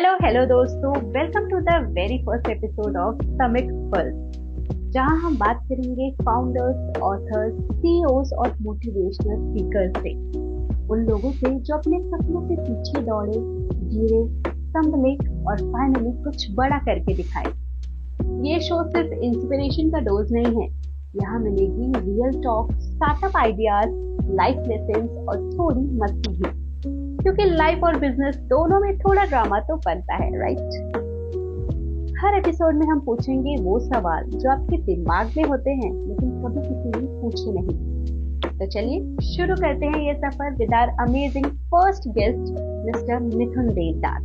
Hello दोस्तों, welcome to the very first episode of Summit Pulse, जहां हम बात करेंगे फाउंडर्स, ऑथर्स, सीईओज और मोटिवेशनल स्पीकर्स से, उन लोगों से जो अपने सपनों के पीछे दौड़े, गिरे, संभले और फाइनली कुछ बड़ा करके दिखाए। ये शो सिर्फ इंस्पिरेशन का डोज नहीं है, यहाँ मिलेगी real talk, startup ideas, life lessons और थोड़ी मस्ती भी, क्योंकि लाइफ और बिजनेस दोनों में थोड़ा ड्रामा तो बनता है, राइट? हर एपिसोड में हम पूछेंगे वो सवाल जो आपके दिमाग में होते हैं लेकिन कभी किसी ने पूछे नहीं। तो चलिए शुरू करते हैं ये सफर with our amazing first guest mister Mithun Devdas.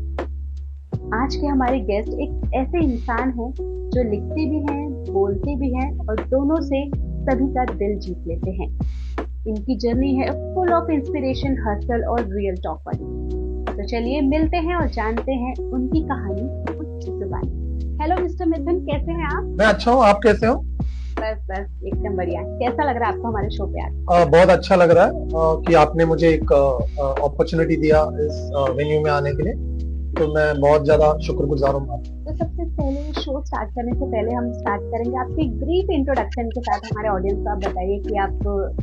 आज के हमारे गेस्ट एक ऐसे इंसान हैं जो लिखते भी हैं, बोलते भी हैं और दोनों से सभी का दिल जीत लेते हैं। इनकी जर्नी है फुल ऑफ इंस्पिरेशन, हसल और रियल टॉक वाली। तो चलिए मिलते हैं और जानते हैं उनकी कहानी उनकी जुबानी। हेलो मिस्टर मिथुन, कैसे हैं आप? मैं अच्छा हूँ, आप कैसे हो? बस एकदम बढ़िया। कैसा लग रहा है आपको हमारे शो पे आज? बहुत अच्छा लग रहा है कि आपने मुझे एक अपॉर्चुनिटी दिया इस वेन्यू में आने के लिए, तो मैं बहुत ज्यादा शुक्रगुजार हूँ। तो सबसे पहले शो स्टार्ट करने से पहले हम स्टार्ट करेंगे आपकी ब्रीफ इंट्रोडक्शन के साथ। हमारे ऑडियंस को आप बताइए कि आप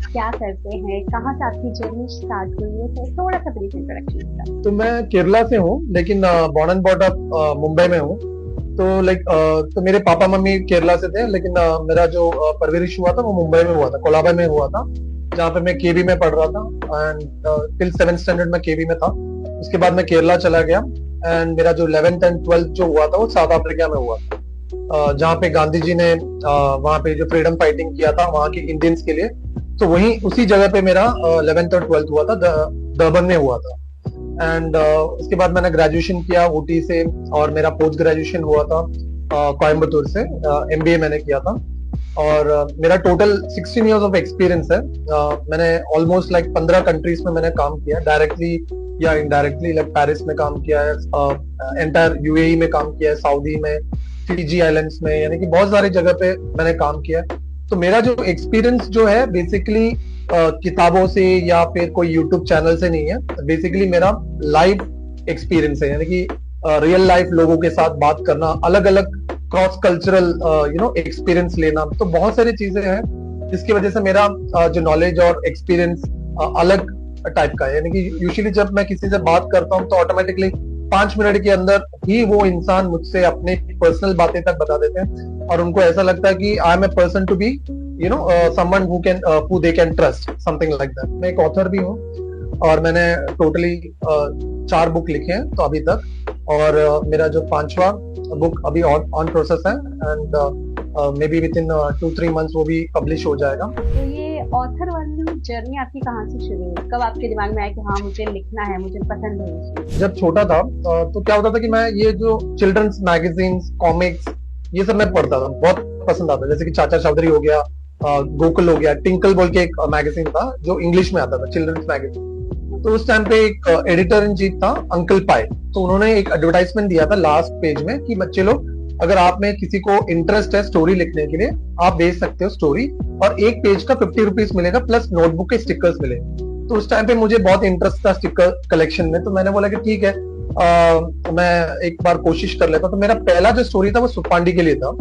क्या करते हैं, कहाँ से आपकी जर्नी स्टार्ट हुई है, तो थोड़ा सा ब्रीफ इंट्रोडक्शन। तो मैं केरला से हूँ, लेकिन born and brought up Mumbai में हूँ। तो मेरे पापा मम्मी केरला से थे, लेकिन मेरा जो परवरिश हुआ था वो मुंबई में हुआ था, कोलाबा में हुआ था, जहाँ पे मैं केवी में पढ़ रहा था एंड टिल 7th स्टैंडर्ड में केवी में था। उसके बाद मैं केरला चला गया एंड मेरा जो 11th एंड 12th जो हुआ था वो साउथ अफ्रीका में हुआ था, जहाँ पे गांधी जी ने वहाँ पे जो फ्रीडम फाइटिंग किया था वहाँ के इंडियंस के लिए, तो वहीं उसी जगह पे मेरा 11th और 12th हुआ था, डरबन में हुआ था। एंड उसके बाद मैंने ग्रेजुएशन किया ऊटी से और मेरा पोस्ट ग्रेजुएशन हुआ था कोयम्बतूर से, MBA मैंने किया था। और मेरा टोटल 16 इयर्स ऑफ एक्सपीरियंस है। मैंने ऑलमोस्ट 15 कंट्रीज में मैंने काम किया, डायरेक्टली या इनडायरेक्टली। पेरिस में काम किया है, एंटायर UAE में काम किया है, सऊदी में, फिजी आइलैंड्स में, यानी कि बहुत सारी जगह पे मैंने काम किया है। तो मेरा जो एक्सपीरियंस जो है बेसिकली किताबों से या फिर कोई यूट्यूब चैनल से नहीं है, बेसिकली मेरा लाइव एक्सपीरियंस है, यानी कि रियल लाइफ लोगों के साथ बात करना, अलग अलग क्रॉस कल्चरल एक्सपीरियंस लेना। तो बहुत सारी चीजें हैं जिसकी वजह से मेरा जो नॉलेज और एक्सपीरियंस अलग टाइप का है। यानी कि यूजुअली जब मैं किसी से बात करता हूँ तो ऑटोमेटिकली 5 मिनट के अंदर ही वो इंसान मुझसे अपने पर्सनल बातें तक बता देते हैं और उनको ऐसा लगता है कि I am a person to be someone who they can trust, something like that. मैं एक ऑथर भी हूँ और मैंने टोटली 4 बुक लिखे हैं तो अभी तक, और मेरा जो 5वां बुक अभी ऑन प्रोसेस है and may be with in 2-3 months वो भी पब्लिश हो जाएगा। तो ये ऑथर वाली जर्नी आपकी कहाँ से शुरू हुई? कब आपके दिमाग में आया कि हाँ मुझे लिखना है, मुझे पसंद है? जब छोटा था तो क्या होता था कि मैं ये जो चिल्ड्रंस मैगजीन्स, कॉमिक्स, ये सब मैं पढ़ता था, बहुत पसंद आता, जैसे कि चाचा चौधरी हो गया, गोकुल हो गया, टिंकल बोल के एक मैगजीन था जो इंग्लिश में आता था, चिल्ड्रंस मैगजीन। तो उस टाइम पे एक एडिटर इन चीफ था अंकल पाई, तो उन्होंने एक एडवर्टाइजमेंट दिया था लास्ट पेज में कि बच्चे लोग, अगर आप में किसी को इंटरेस्ट है स्टोरी लिखने के लिए, आप भेज सकते हो स्टोरी, और एक पेज का 50 रुपीज मिलेगा प्लस नोटबुक के स्टिकर्स मिलेंगे। तो उस टाइम पे मुझे बहुत इंटरेस्ट था स्टिकर कलेक्शन में, तो मैंने बोला कि ठीक है मैं एक बार कोशिश कर लेता। तो मेरा पहला जो स्टोरी था वो सुपांडी के लिए था।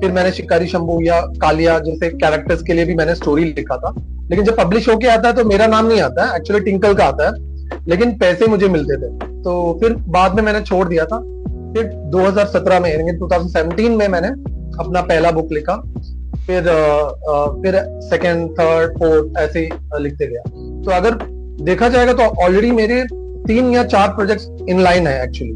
फिर मैंने शिकारी शंभू या कालिया जैसे कैरेक्टर्स के लिए भी मैंने स्टोरी लिखा था, लेकिन जब पब्लिश होके आता है तो मेरा नाम नहीं आता है, एक्चुअली टिंकल का आता है, लेकिन पैसे मुझे मिलते थे। तो फिर बाद में मैंने छोड़ दिया था। फिर 2017 में यानी 2017 में मैंने अपना पहला बुक लिखा, फिर 2nd, 3rd, 4th ऐसे ही लिखते गया। तो अगर देखा जाएगा तो ऑलरेडी मेरे 3 या 4 प्रोजेक्ट्स इन लाइन है एक्चुअली,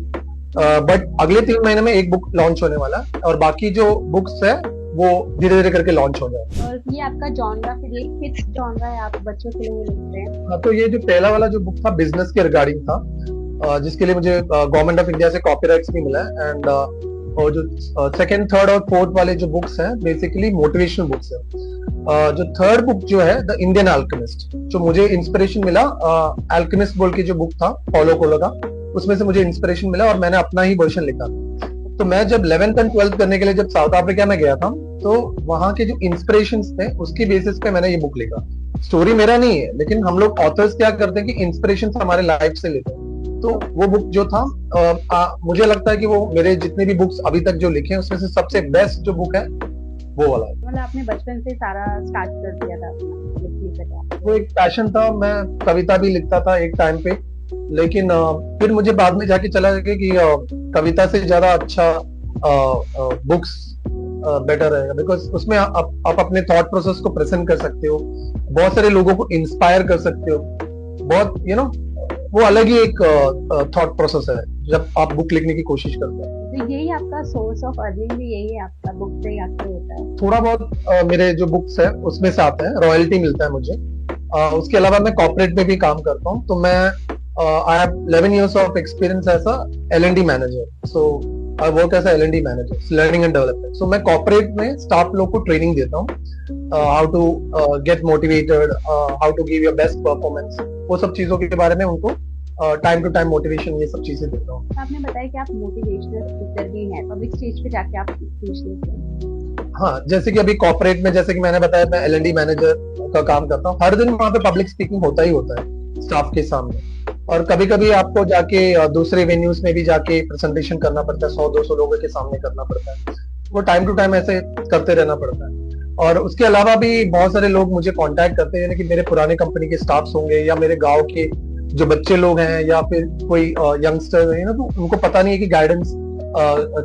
बट अगले 3 महीने में एक बुक लॉन्च होने वाला है और बाकी जो बुक्स है वो धीरे धीरे करके लॉन्च हो जाए। और ये आपका जॉनरा फिर एक फिक्स जॉनरा है, आप बच्चों के लिए लिखते हैं? तो ये जो पहला वाला जो बुक था बिजनेस के रिगार्डिंग था, जिसके लिए मुझे गवर्नमेंट ऑफ इंडिया से कॉपीराइट्स भी मिला है। एंड और जो 2nd, 3rd और 4th वाले जो बुक्स हैं बेसिकली मोटिवेशनल बुक्स है। जो 3rd बुक जो है द इंडियन अल्केमिस्ट, जो मुझे इंस्पिरेशन मिला, अल्केमिस्ट बोल के जो बुक था पॉलो कोलो का, उसमें से मुझे इंस्पिरेशन मिला और मैंने अपना ही वर्जन लिखा। तो मैं जब 11th एंड 12th करने के लिए जब साउथ अफ्रीका में गया था, तो वहां के जो इंस्पिरेशंस थे उसकी बेसिस पे मैंने ये बुक लिखा। स्टोरी मेरा नहीं है, लेकिन हम लोग ऑथर्स क्या करते हैं कि इंस्पिरेशन हमारे लाइफ से लेते हैं। तो वो बुक जो था मुझे लगता है कि वो मेरे जितने भी बुक्स अभी तक जो लिखे हैं उसमें से सबसे बेस्ट जो बुक है वो वाला है। मतलब आपने बचपन से सारा स्टार्ट कर दिया था अपना लिखने का? वो एक पैशन था, मैं कविता भी लिखता था एक टाइम पे, लेकिन फिर मुझे बाद में जाके चला गया कि कविता से ज्यादा अच्छा बुक्स बेटर रहेगा, बिकॉज उसमें आप अपने थॉट प्रोसेस को प्रेजेंट कर सकते हो, बहुत सारे लोगों को इंस्पायर कर सकते हो, बहुत वो अलग ही एक थॉट प्रोसेस है जब आप बुक लिखने की कोशिश करते हैं। तो यही आपका सोर्स ऑफ अर्निंग भी यही है आपका, बुक से ही आपको होता है? थोड़ा बहुत मेरे जो बुक्स है उसमें से आता है, रॉयल्टी मिलता है मुझे। उसके अलावा मैं कॉर्पोरेट में भी काम करता हूँ, तो मैं I have 11 years of experience as a L&D manager, so I work as a L&D manager, learning and development. So मैं कॉर्पोरेट में स्टाफ लोग को ट्रेनिंग देता हूँ, how to get motivated, how to give your best performance, वो सब चीजों के बारे में उनको टाइम टू टाइम मोटिवेशन, ये सब चीजें देता हूँ। आपने बताया कि आप मोटिवेशनल स्पीकर भी हैं, पब्लिक स्टेज पे जाके आप स्पीच देते हैं। हाँ, जैसे कि अभी कॉर्पोरेट में, जैसे कि मैंने बताया, मैं L&D मैनेजर का काम करता हूँ, हर दिन वहाँ पे पब्लिक स्पीकिंग होता ही होता है स्टाफ के सामने, और कभी कभी आपको जाके दूसरे वेन्यूज में भी जाके प्रेजेंटेशन करना पड़ता है, 100-200 लोगों के सामने करना पड़ता है, वो टाइम टू टाइम ऐसे करते रहना पड़ता है। और उसके अलावा भी बहुत सारे लोग मुझे कांटेक्ट करते हैं, कि मेरे पुराने कंपनी के स्टाफ्स होंगे या मेरे गांव के जो बच्चे लोग हैं या फिर कोई यंगस्टर है ना, तो उनको पता नहीं है कि गाइडेंस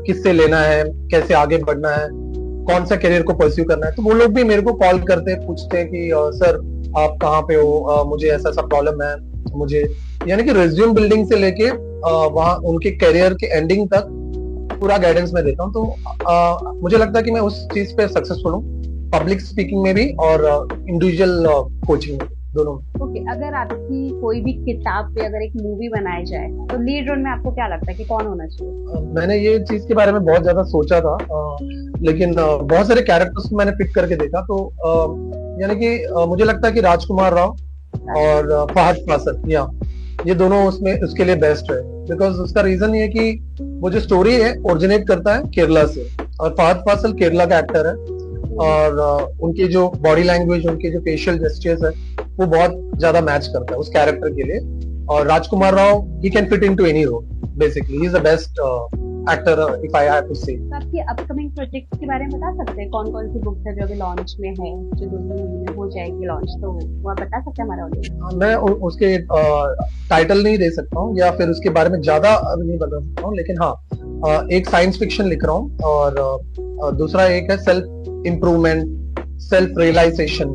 किससे लेना है, कैसे आगे बढ़ना है, कौन सा करियर को परस्यू करना है। तो वो लोग भी मेरे को कॉल करते हैं, पूछते हैं कि सर आप कहाँ पे हो, मुझे ऐसा सा प्रॉब्लम है, मुझे यानी कि रिज्यूम बिल्डिंग से लेके वहाँ उनके करियर के एंडिंग तक पूरा गाइडेंस मैं देता हूँ। तो मुझे लगता है कि मैं उस चीज पे सक्सेसफुल हूँ, पब्लिक स्पीकिंग में भी और इंडिविजुअल कोचिंग में, दोनों में। ओके, अगर आपकी कोई भी किताब पे अगर एक मूवी बनाई जाए तो लीड रोल में आपको क्या लगता है कि कौन होना चाहिए? मैंने ये चीज के बारे में बहुत ज्यादा सोचा था, लेकिन बहुत सारे कैरेक्टर्स को मैंने पिक करके देखा, तो यानी कि मुझे लगता है कि राजकुमार राव और फहद फासिल, या ये दोनों उसमें उसके लिए बेस्ट है, बिकॉज उसका रीजन ये है कि वो जो स्टोरी है ओरिजिनेट करता है केरला से, और फहद फासिल केरला का एक्टर है, और उनकी जो बॉडी लैंग्वेज, उनके जो फेशियल जेस्चर्स है, वो बहुत ज्यादा मैच करता है उस कैरेक्टर के लिए। और Rajkummar Rao, he can fit into any role, basically he is the best actor if I have to say. आपकी अपकमिंग प्रोजेक्ट्स के बारे में बता सकते हैं? कौन कौन सी बुक्स है जो अभी लॉन्च में है, जो 2 महीने में हो जाएगी लॉन्च, तो वो आप बता सकते हैं हमारा ऑडियंस? मैं उसके टाइटल नहीं दे सकता हूँ या फिर उसके बारे में ज्यादा नहीं बता सकता हूँ, लेकिन हाँ, एक साइंस फिक्शन लिख रहा हूँ, और दूसरा एक है सेल्फ इम्प्रूवमेंट, सेल्फ रियलाइजेशन,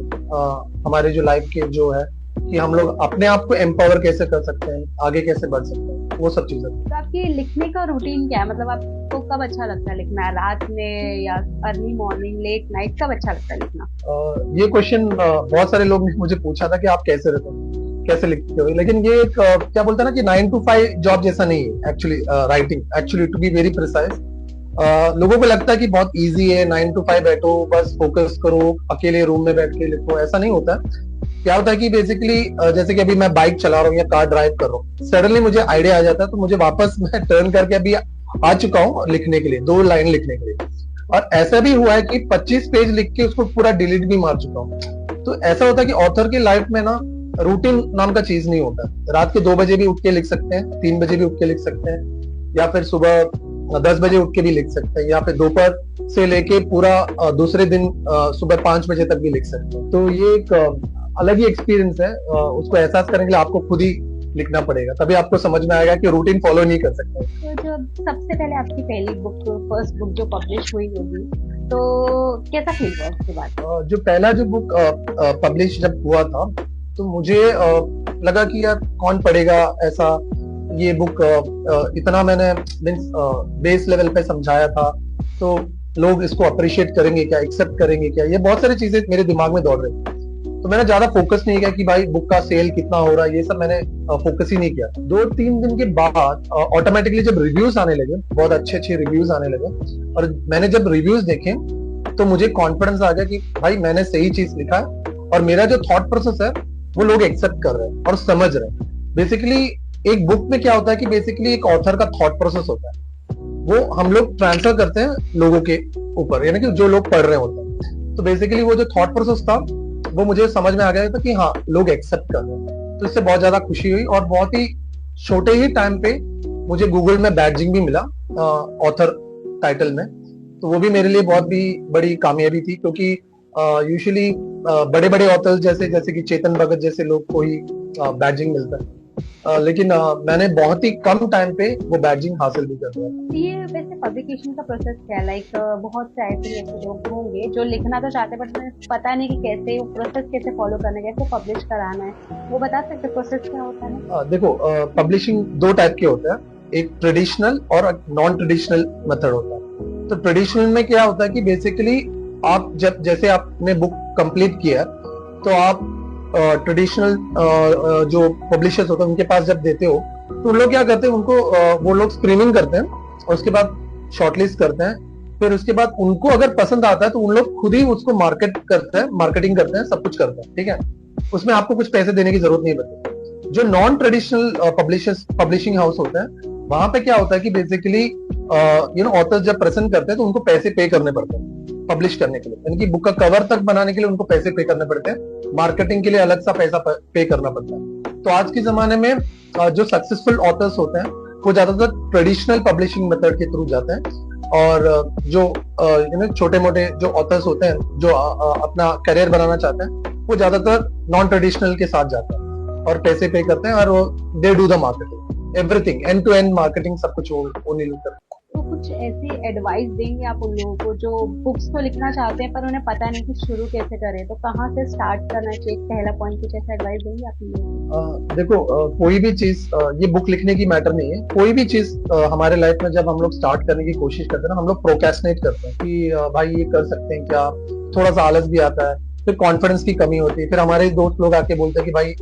हमारे जो लाइफ के जो है कि हम लोग अपने आप को एम्पावर कैसे कर सकते हैं, आगे कैसे बढ़ सकते हैं, वो सब चीजें। तो आपके लिखने का रूटीन क्या है? मतलब आपको कब अच्छा लगता है लिखना, रात में या अर्ली मॉर्निंग, लेट नाइट, कब अच्छा लगता है लिखना? ये क्वेश्चन बहुत सारे लोग ने मुझे पूछा था कि आप कैसे रहते हो, कैसे लिखते हो, लेकिन ये एक क्या बोलते हैं ना कि 9 to 5 जॉब जैसा नहीं है actually writing, actually to be very precise. लोगों को लगता है कि बहुत इजी है, 9 to 5 बैठो, बस फोकस करो, अकेले रूम में बैठ के लिखो, ऐसा नहीं होता। क्या होता है कि बेसिकली जैसे कि अभी मैं बाइक चला रहा हूँ या कार ड्राइव कर रहा हूँ, सडनली मुझे आइडिया आ जाता है, तो मुझे वापस मैं टर्न करके अभी आ चुका हूँ लिखने के लिए, 2 लाइन लिखने के लिए, और ऐसा भी हुआ है कि 25 पेज लिख के उसको पूरा डिलीट भी मार चुका हूँ। तो ऐसा होता है कि ऑथर की लाइफ में ना रूटीन नाम का चीज नहीं होता। रात के 2 बजे भी उठ के लिख सकते हैं, 3 बजे भी उठ के लिख सकते हैं, या फिर सुबह 10 बजे उठ के भी लिख सकते हैं, या फिर दोपहर से लेके पूरा दूसरे दिन सुबह 5 बजे तक भी लिख सकते हैं। तो ये एक अलग ही एक्सपीरियंस है, उसको एहसास करने के लिए आपको खुद ही लिखना पड़ेगा, तभी आपको समझ में आएगा कि रूटीन फॉलो नहीं कर सकते। तो जो सबसे पहले आपकी पहली बुक, फर्स्ट बुक जो पब्लिश हुई होगी, तो कैसा फील हुआ उसके बाद? जो पहला जो बुक पब्लिश जब हुआ था, तो मुझे लगा कि यार कौन पढ़ेगा ऐसा, ये बुक इतना मैंने बेस लेवल पे समझाया था, तो लोग इसको अप्रिशिएट करेंगे क्या, एक्सेप्ट करेंगे क्या, ये बहुत सारी चीजें मेरे दिमाग में दौड़ रही थी। तो मैंने ज्यादा फोकस नहीं किया कि भाई बुक का सेल कितना हो रहा है, ये सब मैंने फोकस ही नहीं किया। 2-3 दिन के बाद ऑटोमेटिकली जब रिव्यूज आने लगे, बहुत अच्छे रिव्यूज आने लगे, और मैंने जब रिव्यूज देखे तो मुझे कॉन्फिडेंस आ गया कि भाई मैंने सही चीज लिखा है, और मेरा जो थॉट प्रोसेस है वो लोग एक्सेप्ट कर रहे हैं और समझ रहे हैं। बेसिकली एक बुक में क्या होता है कि बेसिकली एक ऑथर का थॉट प्रोसेस होता है, वो हम लोग ट्रांसफर करते हैं लोगों के ऊपर, यानी कि जो लोग पढ़ रहे होते हैं। तो बेसिकली वो जो थॉट प्रोसेस था वो मुझे समझ में आ गया था कि हाँ, लोग एक्सेप्ट कर रहे हैं, तो इससे बहुत ज्यादा खुशी हुई, और बहुत ही छोटे ही टाइम पे मुझे गूगल में बैडजिंग भी मिला ऑथर टाइटल में। तो वो भी मेरे लिए बहुत भी बड़ी कामयाबी थी, क्योंकि यूजुअली बड़े बड़े ऑथर्स जैसे जैसे कि चेतन भगत जैसे लोग को ही बैडजिंग मिलता है। लेकिन मैंने बहुत ही कम टाइम पे वो बैडजिंग हासिल भी कर लिया। तो ये वैसे पब्लिकेशन का प्रोसेस क्या है? लाइक बहुत से ऐसे लोग होंगे जो लिखना तो चाहते हैं बट उन्हें पता नहीं कि कैसे वो प्रोसेस कैसे फॉलो करना है, कैसे पब्लिश कराना है। वो बता सकते प्रोसेस क्या होता है? देखो, पब्लिशिंग दो टाइप के होते हैं, एक ट्रेडिशनल और नॉन ट्रेडिशनल मेथड होता है। तो ट्रेडिशनल में क्या होता है कि बेसिकली आप जब जैसे आपने बुक कंप्लीट किया तो आप ट्रेडिशनल जो पब्लिशर्स होते हैं उनके पास जब देते हो तो उन लोग क्या करते हैं, उनको वो लोग स्क्रीनिंग करते हैं और उसके बाद शॉर्टलिस्ट करते हैं। फिर उसके बाद उनको अगर पसंद आता है तो उन लोग खुद ही उसको मार्केट करते हैं, मार्केटिंग करते हैं, सब कुछ करते हैं, ठीक है। उसमें आपको कुछ पैसे देने की जरूरत नहीं पड़ती। जो नॉन ट्रेडिशनल पब्लिशिंग हाउस होते हैं वहां पे क्या होता है कि बेसिकली ऑथर्स जब प्रेजेंट करते हैं तो उनको पैसे पे करने पड़ते हैं पब्लिश करने के लिए, यानी कि बुक का कवर तक बनाने के लिए उनको पैसे पे करने पड़ते हैं, मार्केटिंग के लिए अलग सा पैसा पे करना पड़ता है। तो आज के जमाने में जो सक्सेसफुल ऑथर्स होते हैं वो ज्यादातर ट्रेडिशनल पब्लिशिंग मेथड के थ्रू जाते हैं, और जो छोटे मोटे जो ऑथर्स होते हैं जो अपना करियर बनाना चाहते हैं वो ज्यादातर नॉन ट्रेडिशनल के साथ जाते हैं और पैसे पे करते हैं, और वो they do the marketing, everything, end to end marketing सब कुछ वो नहीं करते। तो कुछ ऐसी एडवाइस देंगे आप उन लोगों को जो बुक्स तो लिखना चाहते हैं पर उन्हें पता नहीं कि शुरू कैसे करें, तो कहाँ से स्टार्ट करना चाहिए? पहला पॉइंट कुछ ऐसा एडवाइस देंगे आप उन लोगों को? देखो, कोई भी चीज, ये बुक लिखने की मैटर नहीं है, कोई भी चीज हमारे लाइफ में जब हम लोग स्टार्ट करने की कोशिश करते हैं ना, हम लोग प्रोक्रेस्टिनेट करते हैं कि भाई ये कर सकते हैं क्या, थोड़ा सा आलस भी आता है, फिर कॉन्फिडेंस की कमी होती है, फिर हमारे दोस्त लोग आके बोलते हैं कि भाई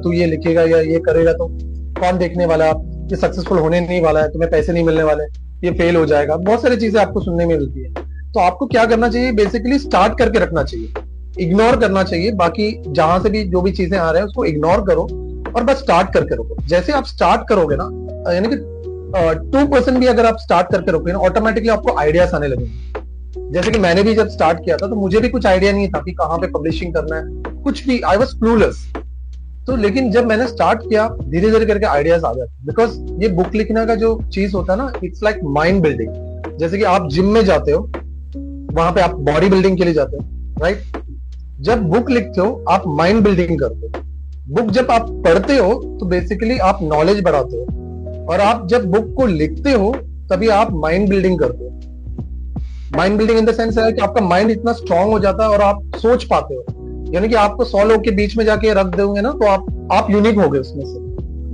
तू ये लिखेगा या ये करेगा तो कौन देखने वाला, ये सक्सेसफुल होने नहीं वाला है, तुम्हें पैसे नहीं मिलने वाले, ये फेल हो जाएगा, बहुत सारी चीजें आपको सुनने में मिलती है। तो आपको क्या करना चाहिए, बेसिकली स्टार्ट करके रखना चाहिए, इग्नोर करना चाहिए, बाकी जहां से भी जो भी चीजें आ रहे हैं उसको इग्नोर करो और बस स्टार्ट करके रखो। जैसे आप स्टार्ट करोगे ना, यानी कि 2% भी अगर आप स्टार्ट करके रखोगे ना, ऑटोमेटिकली आपको आइडियाज आने लगेंगे। जैसे कि मैंने भी जब स्टार्ट किया था तो मुझे भी कुछ आइडिया नहीं था कि कहाँ पे पब्लिशिंग करना है, कुछ भी, आई वॉज क्लूलेस। तो लेकिन जब मैंने स्टार्ट किया धीरे धीरे करके आइडियाज आ जाते, बिकॉज ये बुक लिखने का जो चीज होता है ना, इट्स लाइक माइंड बिल्डिंग। जैसे कि आप जिम में जाते हो, वहां पे आप बॉडी बिल्डिंग के लिए जाते हो, राइट। जब बुक लिखते हो आप माइंड बिल्डिंग करते हो। बुक जब आप पढ़ते हो तो बेसिकली आप नॉलेज बढ़ाते हो, और आप जब बुक को लिखते हो तभी आप माइंड बिल्डिंग करते हो। Mind building in the sense है कि आपका माइंड इतना स्ट्रांग हो जाता है और आप सोच पाते हो, यानी कि आपको 100 लोग के बीच में जाके रख दोगे ना तो आप यूनिक हो गए उसमें से,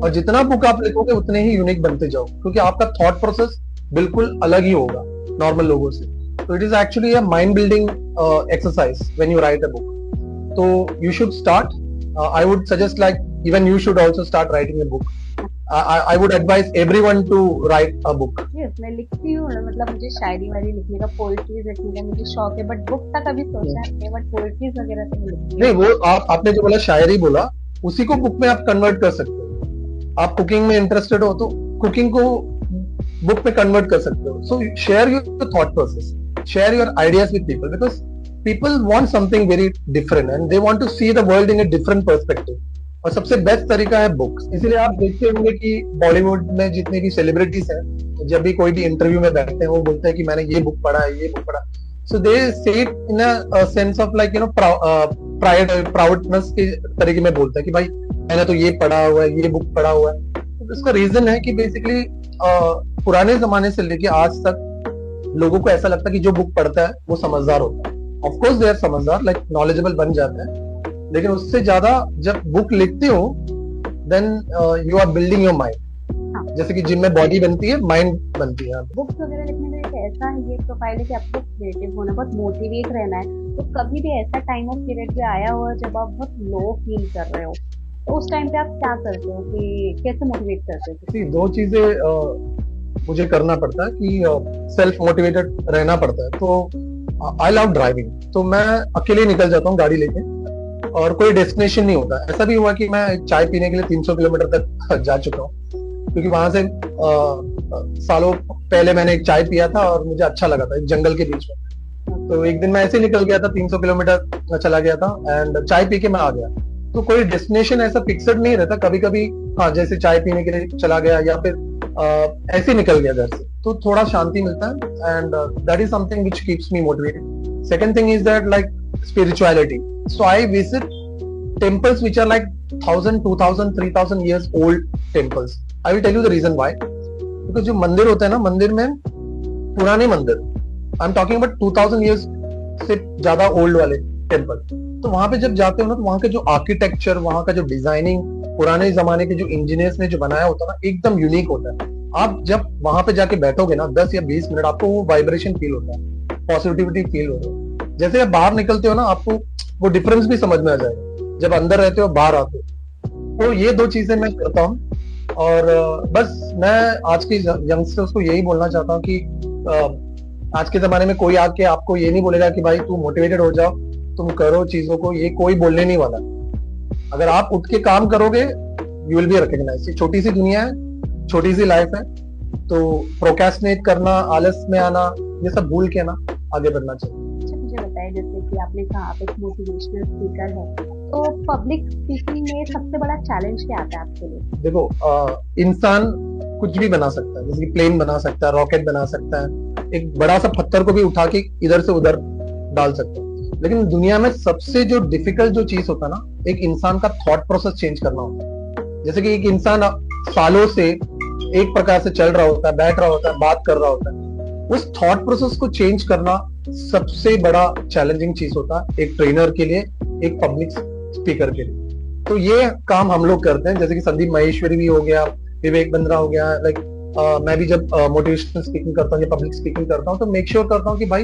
और जितना बुक आप लिखोगे उतने ही यूनिक बनते जाओ, क्योंकि आपका थॉट प्रोसेस बिल्कुल अलग ही होगा नॉर्मल लोगों से। तो it is actually a mind building exercise when you write a book. तो you should start, I would suggest like even you should also start writing a book. I would advise everyone to write a book. Yes, मैं लिखती हूँ, मतलब मुझे शायरी वारी लिखने का, poetries लिखने का मुझे शौक है, बट बुक तक अभी सोचा नहीं है, बट पोएट्रीज वगैरह तो लिखती नहीं, वो आपने जो बोला शायरी बोला, उसी को बुक में आप कन्वर्ट कर सकते हो। आप कुकिंग में इंटरेस्टेड हो तो कुकिंग को बुक में कन्वर्ट कर सकते हो। So share your thought process, share your ideas with people, because people want something very different and they want to see the world in a different perspective, और सबसे best तरीका है books. इसलिए आप देखते होंगे कि बॉलीवुड में जितने भी सेलिब्रिटीज हैं, जब भी कोई भी इंटरव्यू में बैठते हैं वो बोलते हैं कि मैंने ये बुक पढ़ा है, ये बुक पढ़ा। सो दे से it in a sense of like proudness के तरीके में बोलते हैं कि भाई मैंने तो ये पढ़ा हुआ है, ये बुक पढ़ा हुआ है। तो इसका रीजन है कि बेसिकली पुराने जमाने से लेके आज तक लोगों को ऐसा लगता है कि जो बुक पढ़ता है वो समझदार होता है। ऑफकोर्स दे आर समझदार, लाइक नॉलेजेबल बन जाते हैं, लेकिन उससे ज्यादा जब बुक लिखते हो then you are building your mind. जैसे कि जिम में बॉडी बनती है, माइंड बनती है। बुक्स वगैरह लिखने का ऐसा ये प्रोफाइल है कि आपको क्रिएटिव होना, बहुत मोटिवेट रहना है। तो कभी भी ऐसा टाइम ऑफ पीरियड भी आया हो जब आप बहुत लो फील कर रहे हो, तो उस टाइम पे आप क्या करते हो, कि कैसे मोटिवेट करते हो? दो चीजें मुझे करना पड़ता है कि सेल्फ मोटिवेटेड रहना पड़ता है। तो आई लव ड्राइविंग, तो मैं अकेले निकल जाता हूँ गाड़ी लेके, और कोई डेस्टिनेशन नहीं होता। ऐसा भी हुआ कि मैं चाय पीने के लिए 300 किलोमीटर तक जा चुका हूँ, क्योंकि वहां से सालों पहले मैंने एक चाय पिया था और मुझे अच्छा लगा था, एक जंगल के बीच में। तो एक दिन मैं ऐसे ही निकल गया था, 300 किलोमीटर चला गया था, एंड चाय पी के मैं आ गया। तो कोई डेस्टिनेशन ऐसा फिक्सड नहीं रहता, कभी कभी हाँ जैसे चाय पीने के लिए चला गया या फिर ऐसे निकल गया घर से, तो थोड़ा शांति मिलता है, and that is something which keeps me motivated. Second thing is that like spirituality. So I visit temples which are like 1000, 2000, 3000 years old temples. I will tell you the reason why. Because जो मंदिर होते हैं ना, मंदिर में पुराने मंदिर, I am talking about 2000 years से ज्यादा ओल्ड वाले टेम्पल, तो वहां पे जब जाते हो ना, तो वहां के जो आर्किटेक्चर, वहां का जो डिजाइनिंग, पुराने जमाने के जो इंजीनियर्स ने जो बनाया होता है ना, एकदम यूनिक होता है. आप जब वहां पे जाके बैठोगे ना 10 या 20 मिनट, आपको वो वाइब्रेशन फील होता है, पॉजिटिविटी फील होता है. जैसे आप बाहर निकलते हो ना, आपको वो डिफरेंस भी समझ में आ जाएगा जब अंदर रहते हो बाहर आते हो. तो ये दो चीजें मैं करता हूँ. और बस मैं आज के यंगस्टर्स को यही बोलना चाहता हूँ कि आज के जमाने में कोई आके आपको ये नहीं बोलेगा कि भाई तू मोटिवेटेड हो जाओ, तुम करो चीजों को, ये कोई बोलने नहीं वाला. अगर आप उठ के काम करोगे, यू विल बी रिकॉग्नाइज्ड. छोटी सी दुनिया है, छोटी सी लाइफ है, तो प्रोक्रेस्टिनेट करना, आलस में आना, ये सब भूल के ना आगे बढ़ना चाहिए. मुझे बताया, जैसे कि आपने कहा आप एक मोटिवेशनल स्पीकर है, तो पब्लिक स्पीकिंग में सबसे बड़ा चैलेंज क्या आता है आपके लिए? देखो, इंसान कुछ भी बना सकता है, जैसे कि प्लेन बना सकता है, रॉकेट बना सकता है, एक बड़ा सा पत्थर को भी उठा के इधर से उधर डाल सकता है. लेकिन दुनिया में सबसे जो डिफिकल्ट जो चीज होता है ना, एक इंसान का थॉट प्रोसेस चेंज करना होता है. जैसे कि एक इंसान सालों से एक प्रकार से चल रहा होता है, बैठ रहा होता है, बात कर रहा होता है, उस थॉट प्रोसेस को चेंज करना सबसे बड़ा चैलेंजिंग चीज होता है एक ट्रेनर के लिए, एक पब्लिक स्पीकर के लिए. तो ये काम हम लोग करते हैं. जैसे कि संदीप माहेश्वरी भी हो गया, विवेक बंद्रा हो गया, लाइक मैं भी जब मोटिवेशनल स्पीकिंग करता हूँ या पब्लिक स्पीकिंग करता हूँ, तो मेक श्योर करता हूँ कि भाई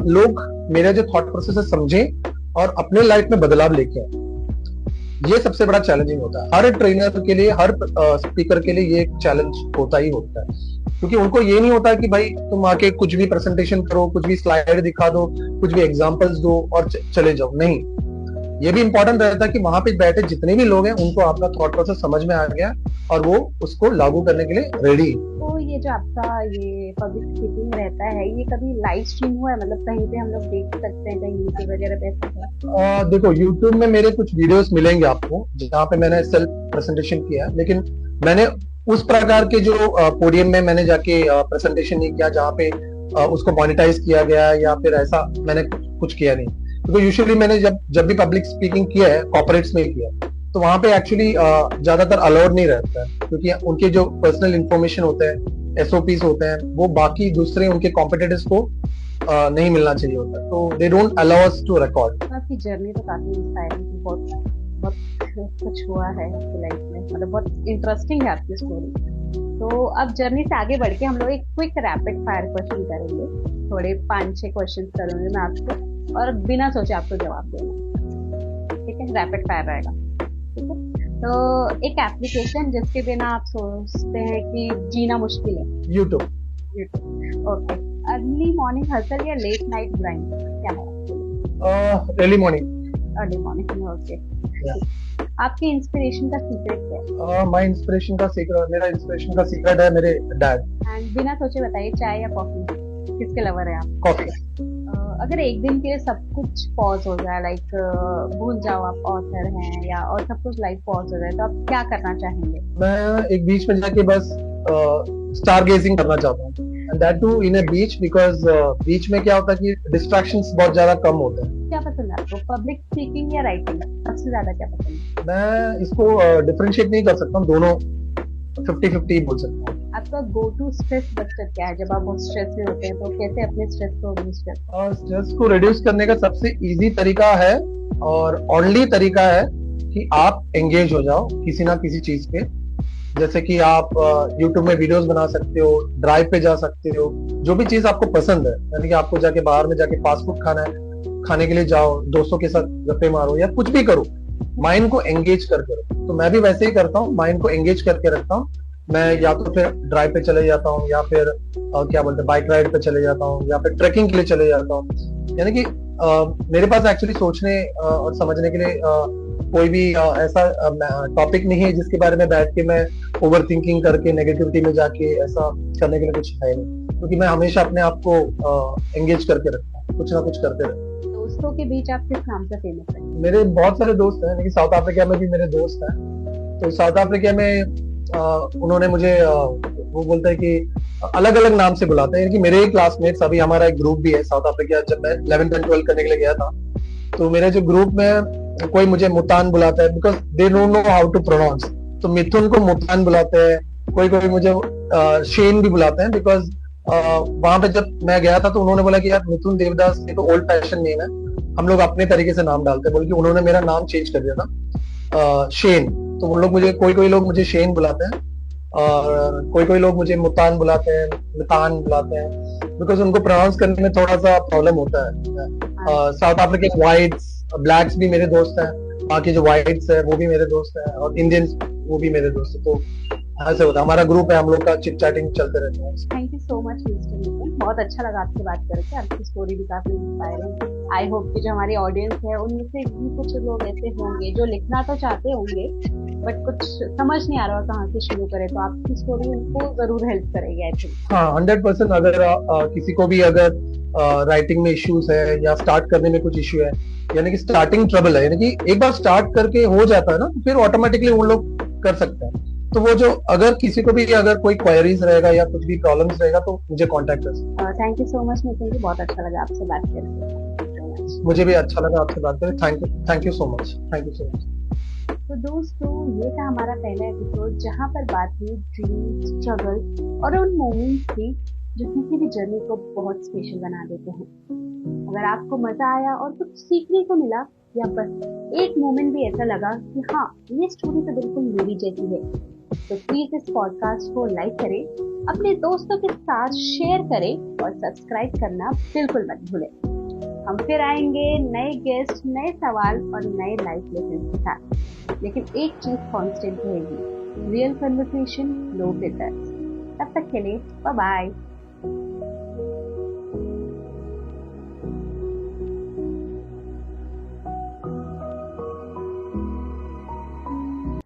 लोग मेरा जो थॉट प्रोसेस है समझें और अपने लाइफ में बदलाव लेके आए. ये सबसे बड़ा चैलेंजिंग होता है हर ट्रेनर के लिए, हर स्पीकर के लिए. ये एक चैलेंज होता ही होता है, क्योंकि उनको ये नहीं होता कि भाई तुम आके कुछ भी प्रेजेंटेशन करो, कुछ भी स्लाइड दिखा दो, कुछ भी एग्जांपल्स दो और चले जाओ. नहीं, ये भी इंपॉर्टेंट रहता है कि वहां पे बैठे जितने भी लोग हैं उनको आपका थॉट प्रोसेस समझ में आ गया और वो उसको लागू करने के लिए रेडी. तो ये जो आपका ये पब्लिक स्पीकिंग रहता है, ये कभी लाइव स्ट्रीम हुआ है? मतलब कहीं पे हम लोग देख सकते हैं, कहीं यूट्यूब वगैरह पे ऐसा? देखो, यूट्यूब में मेरे कुछ वीडियोस मिलेंगे आपको जहाँ पे मैंने सेल्फ प्रेजेंटेशन किया है, लेकिन मैंने उस प्रकार के जो पोडियम में मैंने जाके प्रेजेंटेशन नहीं किया जहाँ पे उसको मोनेटाइज किया गया या फिर ऐसा मैंने कुछ किया नहीं. क्योंकि यूजुअली मैंने जब भी पब्लिक स्पीकिंग किया है, कॉर्पोरेट्स में किया, तो वहां पे एक्चुअली ज्यादातर अलाउड नहीं रहता है, क्योंकि उनके जो पर्सनल इंफॉर्मेशन होते हैं, एसओपीस होते हैं, वो बाकी दूसरे उनके कॉम्पिटिटर्स को नहीं मिलना चाहिए होता है, तो they don't allow us to record. आपकी जर्नी तो काफी इंस्पायरिंग, बहुत कुछ हुआ है आपकी लाइफ में, मतलब बहुत इंटरेस्टिंग है आपकी स्टोरी. तो अब जर्नी से आगे बढ़ के हम लोग एक क्विक रैपिड फायर क्वेश्चन करेंगे. थोड़े 5-6 क्वेश्चन करूंगी मैं आपको और बिना सोचे आपको जवाब देना. ठीक है, रैपिड फायर रहेगा. ठीक है, तो एक एप्लीकेशन जिसके बिना आप सोचते हैं कि जीना मुश्किल है? YouTube. Okay. Early morning hustle या लेट नाइट ग्राइंड, क्या है? Early morning. Early morning. Okay. आपकी इंस्पिरेशन का सीक्रेट क्या है? माय इंस्पिरेशन का सीक्रेट, मेरा इंस्पिरेशन का सीक्रेट है मेरे डैड. एंड बिना सोचे बताइए, चाय या कॉफी, किसके लवर है आप? कॉफी. अगर एक दिन के लिए सब कुछ पॉज हो जाए, लाइक भूल जाओ आप ऑथर हैं या और सब कुछ लाइफ पॉज हो जाए, तो आप क्या करना चाहेंगे? मैं एक बीच में जाके बस स्टार गेजिंग करना चाहता हूँ, and that too in a beach, because beach में क्या होता है कि डिस्ट्रैक्शंस बहुत ज्यादा कम होते हैं. क्या पसंद है आपको, पब्लिक स्पीकिंग या राइटिंग? सबसे ज्यादा क्या पसंद है? मैं इसको डिफरेंशिएट नहीं कर सकता हूँ, दोनों 50-50 बोल सकता हूँ. आपका गो टू स्ट्रेस बस्टर क्या है? जब आप बहुत स्ट्रेस में होते हैं तो कैसे अपने स्ट्रेस को रिड्यूस करते हैं? स्ट्रेस को रिड्यूस करने का सबसे इजी तरीका है और ओनली तरीका है कि आप एंगेज हो जाओ किसी ना किसी चीज पे. जैसे कि आप YouTube में वीडियोस बना सकते हो, ड्राइव पे जा सकते हो, जो भी चीज आपको पसंद है, यानी कि आपको जाके बाहर में जाके फास्ट फूड खाना है, खाने के लिए जाओ, दोस्तों के साथ गप्पे मारो या कुछ भी करो, माइंड को एंगेज करके रखो. तो मैं भी वैसे ही करता हूँ, माइंड को एंगेज करके रखता हूँ. मैं या तो फिर ड्राइव पे चले जाता हूँ या फिर क्या बोलते हैं बाइक राइड पे चले जाता हूँ या फिर ट्रैकिंग के लिए चले जाता हूँ. यानी कि मेरे पास एक्चुअली सोचने और समझने के लिए कोई भी ऐसा टॉपिक नहीं है जिसके बारे में बैठ के मैं ओवर थिंकिंग करके नेगेटिविटी में जाके ऐसा करने के लिए कुछ है नहीं, क्योंकि मैं हमेशा अपने आप को एंगेज करके रखता हूँ, कुछ ना कुछ करते रहता हूँ. दोस्तों के बीच आप किस नाम से फेमस हैं? मेरे बहुत सारे दोस्त हैं, लेकिन साउथ अफ्रीका में भी मेरे दोस्त हैं। तो साउथ अफ्रीका में उन्होंने मुझे वो बोलते हैं कि अलग अलग नाम से बुलाते हैं कि मेरे ही क्लासमेट्स, अभी हमारा एक ग्रुप भी है साउथ अफ्रीका, जब मैं 11th एंड 12th करने के लिए गया था, तो मेरे जो ग्रुप में कोई मुझे मुतान बुलाता है, because they don't know how to pronounce. तो मिथुन को मुतान बुलाते हैं, कोई कोई मुझे शेन भी बुलाते हैं, बिकॉज वहां पे जब मैं गया था तो उन्होंने बोला कि यार मिथुन देवदास ये तो ओल्ड फैशन नेम है, हम लोग अपने तरीके से नाम डालते हैं, बोल के उन्होंने मेरा नाम चेंज कर दिया था शेन। तो वो लोग मुझे, कोई कोई लोग मुझे शेन बुलाते हैं, और कोई कोई लोग मुझे मुतान बुलाते हैं, मितान बुलाते हैं, बिकॉज उनको प्रोनाउंस करने में थोड़ा सा प्रॉब्लम होता है। साउथ अफ्रीकन व्हाइट्स, ब्लैक्स भी मेरे दोस्त हैं, बाकी जो व्हाइट्स है वो भी मेरे दोस्त हैं, और इंडियंस वो भी मेरे दोस्त हैं। तो ऐसे होता है, हमारा ग्रुप है, हम लोग का चिट चैटिंग चलते रहते हैं। Thank you so much mister Nitin, बहुत अच्छा लगा आपसे बात करके, आपकी स्टोरी भी काफी इंस्पायरिंग। आई होप कि जो हमारी ऑडियंस है उनमें से भी कुछ लोग ऐसे होंगे जो लिखना तो चाहते होंगे बट कुछ समझ नहीं आ रहा कहाँ से शुरू करें, तो आपकी स्टोरी उनको जरूर हेल्प करेगी आई थिंक। हाँ 100%। अगर किसी को भी अगर राइटिंग में इश्यूज है या स्टार्ट करने में कुछ इश्यू है, यानी कि स्टार्टिंग ट्रबल है, यानी कि एक बार स्टार्ट करके हो जाता है ना, तो फिर ऑटोमेटिकली वो लोग कर सकते हैं। तो वो जो, अगर किसी को भी अगर कोई क्वेरीज रहेगा या कुछ भी प्रॉब्लम्स रहेगा तो मुझे कांटेक्ट कर सकते हैं। Thank you so much Nitin ji, बहुत अच्छा लगा आपसे बात करके। मुझे भी अच्छा लगा आपसे बात करके। Thank you so much, thank you so much. तो दोस्तों, ये था हमारा पहला एपिसोड जहाँ पर बात हुई ड्रीम, स्ट्रगल और उन मोमेंट्स की जो किसी भी जर्नी को बहुत स्पेशल बना देते हैं। अगर आपको मजा आया और कुछ सीखने को मिला, या बस एक मोमेंट भी ऐसा लगा कि हाँ ये स्टोरी तो बिल्कुल मेरी जैसी है, तो प्लीज इस पॉडकास्ट को लाइक करें, अपने दोस्तों के साथ शेयर करें और सब्सक्राइब करना बिल्कुल मत भूलें। हम फिर आएंगे नए गेस्ट, नए सवाल और नए लाइफ लेसन के साथ, लेकिन एक चीज कांस्टेंट रहेगी, रियल कन्वर्सेशन, नो फिल्टर्स। तब तक के लिए बाय बाय।